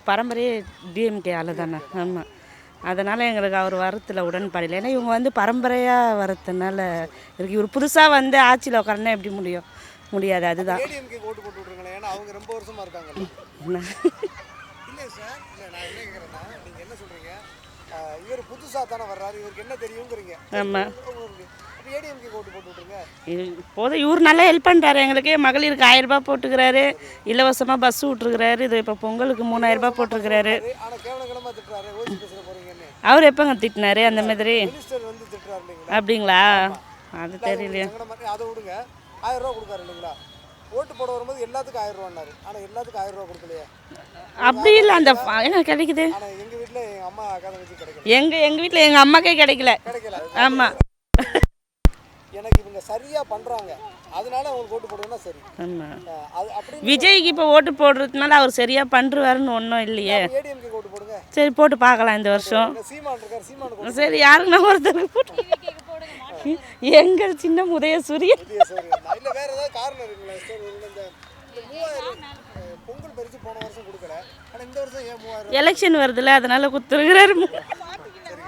பரம்பரையே DMK ஆளு தானே. ஆமாம், அதனால் எங்களுக்கு அவர் வரத்தில் உடன்பாடு இல்லை. ஏன்னா இவங்க வந்து பரம்பரையாக வரதுனால இருக்கு. இவர் புதுசாக வந்து ஆட்சியில் உட்காரனா எப்படி முடியாது. அதுதான். ஏடிஎம்கே ஓட்டு போட்டு விட்டுருங்களேன், ஏன்னா அவங்க ரொம்ப வருஷமா இருக்காங்க. இல்லை சார், இல்லை நான் என்ன கேட்குறேன்னா, நீங்கள் என்ன சொல்கிறீங்க, இவர் புதுசாக தானே வர்றாரு, இவருக்கு என்ன தெரியுங்கிறீங்க. ஆமாம், ஏடிஎம்கே ஓட்டு போட்டு விட்டுருங்க. இப்போதும் இவர் நல்லா ஹெல்ப் பண்ணுறாரு எங்களுக்கு. மகளிருக்கு 1000 ரூபாய் போட்டுக்கிறாரு, இலவசமாக பஸ் விட்ருக்கிறாரு. இது இப்போ பொங்கலுக்கு 3000 ரூபாய் போட்டுருக்கிறாரு. ஆனால் கேவலமாக திட்டுறாரு, ஓசி பேசுகிற போகிறீங்கன்னு. அவர் எப்போங்க திட்டினாரு அந்த மாதிரி? மினிஸ்டர் வந்து திட்டுறாரு இல்லைங்களா? அப்படிங்களா? அது தெரியலையே. அதை விடுங்க, 1000 ரூபா கொடுக்காரு இல்லைங்களா? ஓட்டு போட வரும்போது எல்லாத்துக்கும் 1000 ரூபான்னாரு. ஆனால் எல்லாத்துக்கும் 1000 ரூபா கொடுக்கலையே. அப்படி இல்லை, அந்த என்ன கிடைக்குது. ஆனால் எங்கள் வீட்டில் எங்கள் அம்மா அக்கா தங்கச்சி கிடைக்கல. எங்கள் வீட்டில் எங்கள் அம்மாக்கே கிடைக்கல. ஆமாம், எனக்கு இவங்க சரியாக பண்ணுறாங்க, அதனால அவங்களுக்கு ஓட்டு போடுவேன்னா சரி. ஆமாம். அது அப்படி விஜய்க்கு இப்போ ஓட்டு போடுறதுனால அவர் சரியாக பண்ணுறாருன்னு ஒன்றும் இல்லையே. ஏடிஎம்கே ஓட்டு போடுங்க. சரி, போட்டு பார்க்கலாம் இந்த வருஷம். சீமான் இருக்கார், சீமானுக்கு சரி, யாருன்னா ஒருத்தருக்கு போட்டு. எங்கள் சின்ன உதயசூரியன். இல்லை வேற ஏதாவது காரணம் இருக்குங்களா சார்? இந்த 3000 பொங்கல் பரிசு போன வருஷம் கொடுக்கல, ஆனால் இந்த வருஷம் ஏன் 3000? எலெக்ஷன் வருதுல்ல, அதனால கொடுத்துருக்குறாரு.